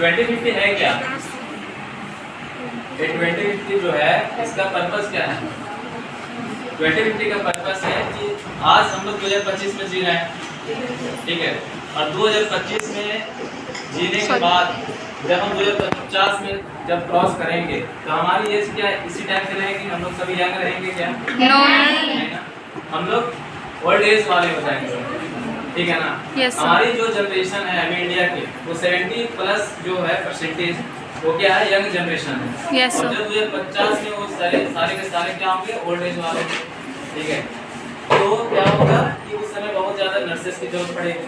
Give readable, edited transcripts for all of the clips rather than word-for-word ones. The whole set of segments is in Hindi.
2050 है क्या? ये 2050 जो है इसका पर्पस क्या है? 2050 का पर्पस है कि आज हम लोग 2025 में जी रहे हैं, ठीक है, और 2025 में जीने के बाद जब हम 2050 में जब क्रॉस करेंगे तो हमारी एज क्या इसी टाइप से रहेगी? हम लोग सभी यंग रहेंगे क्या? नहीं ना, हम लोग ओल्ड एज वाले हो जाएंगे, ठीक है ना। हमारी जो जनरेशन है हमें इंडिया की वो 70+ जो है परसेंटेज वो क्या है? यंग जनरेशन है। और जब 2050 में वो सारे के सारे क्या होंगे? ओल्ड एज वाले, ठीक है। तो क्या होगा कि उस समय बहुत ज़्यादा नर्सेस की जरूरत पड़ेगी।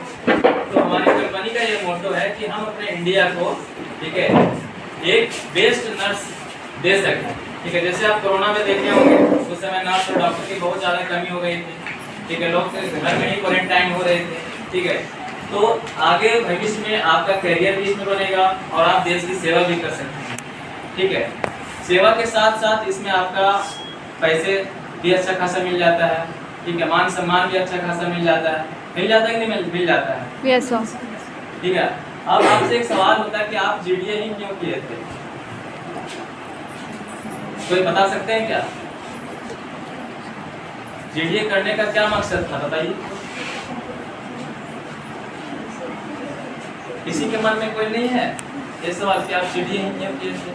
तो हमारी कंपनी का ये मोटो है कि हम अपने इंडिया को, ठीक है, एक बेस्ट नर्स दे सकें, ठीक है। जैसे आप कोरोना में देखे होंगे उस समय नर्स और डॉक्टर की बहुत ज़्यादा कमी हो गई थी, ठीक है, लोग घर में ही क्वारंटाइन हो रहे थे, ठीक है। तो आगे भविष्य में आपका करियर भी इसमें बनेगा और आप देश की सेवा भी कर सकते हैं, ठीक है। सेवा के साथ साथ इसमें आपका पैसे भी अच्छा खासा मिल जाता है, ठीक है, मान सम्मान भी अच्छा खासा मिल जाता है, मिल जाता है कि नहीं मिल जाता है? Yes sir. ठीक है। अब आपसे एक सवाल होता है कि आप जीडीए ही क्यों किए थे? कोई बता सकते हैं क्या? जीडीए करने का क्या मकसद था बताइए? किसी के मन में कोई नहीं है ये सवाल कि आप जीडीए ही क्यों किए थे?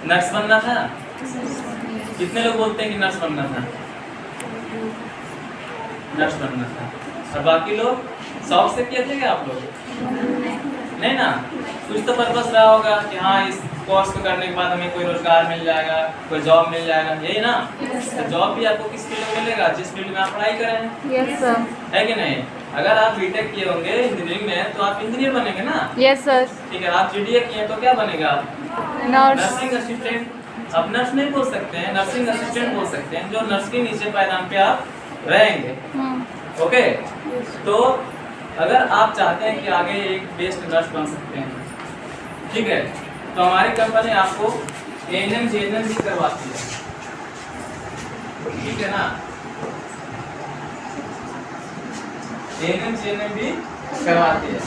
नर्स बनना था? कितने लोग बोलते हैं कि नर्स बनना था? नर्स बनना था। और बाकी लोग शौक से किए थे क्या आप लोग? नहीं ना, कुछ तो पर्पस रहा होगा कि हाँ इस कोर्स को करने के बाद हमें कोई रोजगार मिल जाएगा, कोई जॉब मिल जाएगा, यही ना। तो जॉब भी आपको किस फील्ड में मिलेगा? जिस फील्ड में आप पढ़ाई करें, यस सर, है कि नहीं? अगर आप बीटेक किए होंगे इंजीनियरिंग में तो आप इंजीनियर बनेंगे ना। Yes sir. ठीक है, आप जीडीए किए तो क्या बनेगा? Nursing assistant. आप नर्स नहीं बोल सकते हैं, नर्सिंग असिस्टेंट बोल सकते हैं, जो नर्स के नीचे पायदान पे आप रहेंगे। ओके, तो अगर आप चाहते हैं कि आगे एक बेस्ट नर्स बन सकते हैं, ठीक है, तो हमारी कंपनी आपको एएनएम जेएनएम भी करवाती है, ठीक है ना। एएनएम जेएनएम भी करवाती है,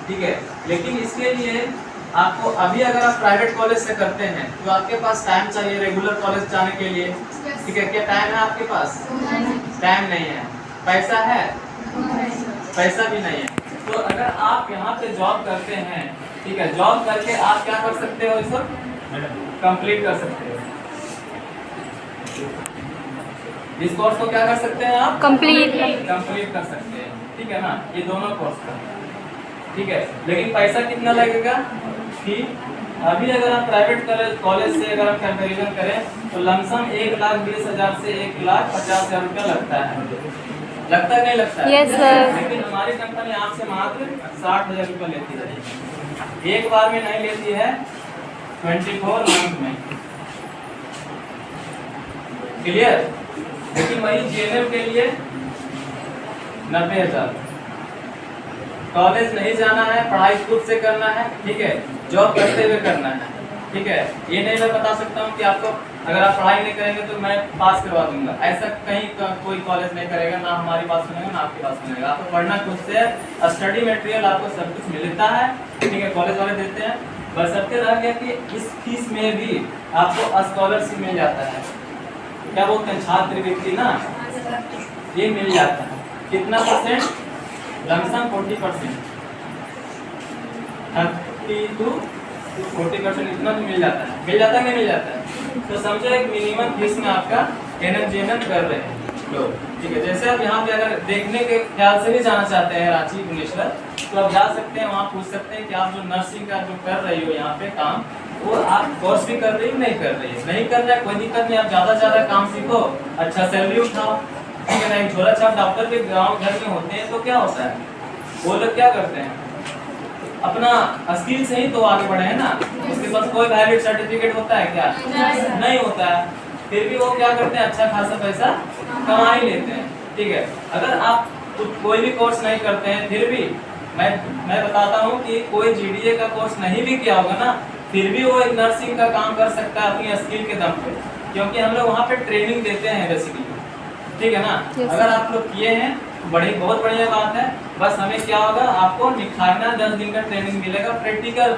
ठीक है। लेकिन इसके लिए आपको अभी अगर आप प्राइवेट कॉलेज से करते हैं तो आपके पास टाइम चाहिए रेगुलर कॉलेज जाने के लिए, ठीक है। क्या टाइम है आपके पास? टाइम नहीं है। पैसा है? पैसा भी नहीं है। तो अगर आप यहाँ पे जॉब करते हैं, ठीक है, जॉब करके आप क्या कर सकते हो? इस कंप्लीट कर सकते हो। इस कोर्स को क्या कर सकते हैं आप? कंप्लीट कर सकते हैं, ठीक है ना। ये दोनों कोर्स का, ठीक है। लेकिन पैसा कितना लगेगा कि अभी अगर आप प्राइवेट कॉलेज से अगर हम कंपैरिजन करें तो लमसम 1,20,000 से 1,50,000 रुपया लगता है। लगता है नहीं लगता है? Yes sir. लेकिन हमारी कंपनी आपसे मात्र 60,000 रुपया लेती है। एक बार में नहीं लेती है, 24 मंथ में। क्लियर? लेकिन वही जीएनएम के लिए 90,000। कॉलेज नहीं जाना है, पढ़ाई खुद से करना है, ठीक है, जॉब करते हुए करना है, ठीक है। ये नहीं मैं बता सकता हूँ कि आपको अगर आप पढ़ाई नहीं करेंगे तो मैं पास करवा दूंगा, ऐसा कहीं कोई कॉलेज नहीं करेगा, ना हमारी बात सुनेगा ना आपकी बात सुनेगा। आपको पढ़ना खुद से, स्टडी मटेरियल आपको सब कुछ मिलता है, ठीक है, कॉलेज वाले देते हैं। बशर्ते रह गया कि इस फीस में भी आपको स्कॉलरशिप मिल जाता है, क्या बोलते हैं, छात्रवृत्ति ना, ये मिल जाता है। कितना परसेंट? लमसम 40%, 30 to 40% इतना तो मिल जाता है। मिल जाता है नहीं मिल जाता है? तो समझो एक मिनिमम फीस में आपका एनएम जेएनएम कर रहे हैं लोग, ठीक है। जैसे आप यहाँ पे अगर देखने के ख्याल से भी जाना चाहते हैं रांची भुवनेश्वर, तो आप जा सकते हैं, वहाँ पूछ सकते हैं कि आप जो नर्सिंग का जो कर रही हो यहाँ पे काम, वो आप कोर्स भी कर रही हो नहीं कर रही है? नहीं कर रहा है कोई दिक्कत नहीं, आप ज़्यादा से ज़्यादा काम सीखो, अच्छा सैलरी उठाओ, ठीक है ना। एक छोटा छाप डॉक्टर के गाँव घर में होते हैं तो क्या होता है, वो लोग क्या करते हैं, अपना स्किल से ही तो आगे बढ़े हैं ना। उसके पास कोई वैलिड सर्टिफिकेट होता है क्या? नहीं होता है, फिर भी वो क्या करते हैं, अच्छा खासा पैसा कमा ही लेते हैं, ठीक है। अगर आप कोई भी कोर्स नहीं करते हैं, फिर भी मैं बताता हूँ कि कोई जीडीए का कोर्स नहीं भी किया होगा ना, फिर भी वो एक नर्सिंग का काम कर सकता है अपनी स्किल के दम पे, क्योंकि हम लोग वहाँ पे ट्रेनिंग देते हैं बेसिकली, ठीक है ना। अगर आप लोग किए हैं बहुत बढ़िया बात है। बस हमें क्या होगा, आपको निखारना 10 दिन का ट्रेनिंग मिलेगा, प्रैक्टिकल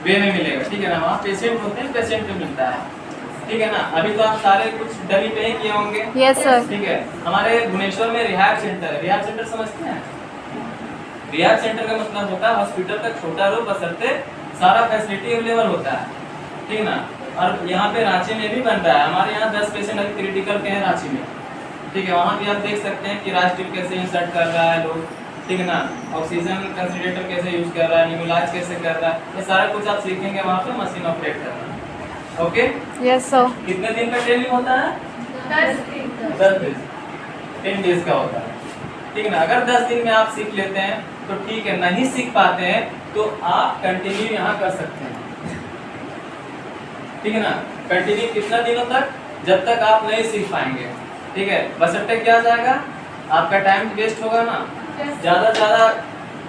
वे में मिलेगा, ठीक है ना। वहाँ पेशेंट होते हैं, पेशेंट पे मिलता है, ठीक है ना। अभी तो आप सारे कुछ डमी पे ही किए होंगे। Yes sir. ठीक है, हमारे भुवनेश्वर में रिहैब सेंटर है। रिहैब सेंटर समझते हैं? रिहैब सेंटर का मतलब होता है हॉस्पिटल का छोटा रूम, बशर्ते सारा फैसिलिटी अवेलेबल होता है, ठीक है ना। और यहाँ पे रांची में भी बन रहा है। हमारे यहाँ 10 पेशेंट अभी क्रिटिकल के हैं रांची में, ठीक है। वहाँ भी आप देख सकते हैं कि राज ट्यूब कैसे इंसर्ट कर रहा है लोग, ठीक है ना। ऑक्सीजन कंसंट्रेटर कैसे यूज कर रहा है, न्यूमोलाइज कैसे कर रहा है, ये सारा कुछ आप सीखेंगे वहाँ पे मशीन ऑपरेट करना। Okay, yes sir. कितने दिन का ट्रेनिंग होता है? 10 दिन, 10 डेज का होता है, ठीक है ना। अगर 10 दिन में आप सीख लेते हैं तो ठीक है, नहीं सीख पाते हैं तो आप कंटिन्यू यहाँ कर सकते हैं, ठीक है ना। कंटिन्यू कितना दिनों तक? जब तक आप नहीं सीख पाएंगे, ठीक है। बशर्ते क्या जाएगा, आपका टाइम वेस्ट होगा ना। ज्यादा से ज्यादा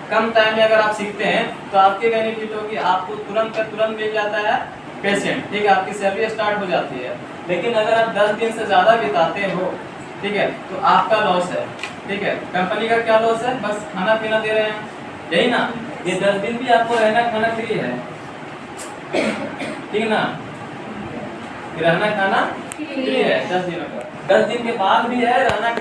कम टाइम में अगर आप सीखते हैं तो आपकी बेनिफिट होगी, आपको तुरंत का तुरंत मिल जाता है पेशेंट, ठीक है, आपकी सैलरी स्टार्ट हो जाती है। लेकिन अगर आप 10 दिन से ज्यादा बिताते हो, ठीक है, तो आपका लॉस है, ठीक है। कंपनी का क्या लॉस है? बस खाना पीना दे रहे हैं, यही ना। ये 10 दिन भी आपको रहना खाना फ्री है, ठीक है ना। रहना खाना फ्री है 10 दिनों का। 10 दिन के बाद भी है रहना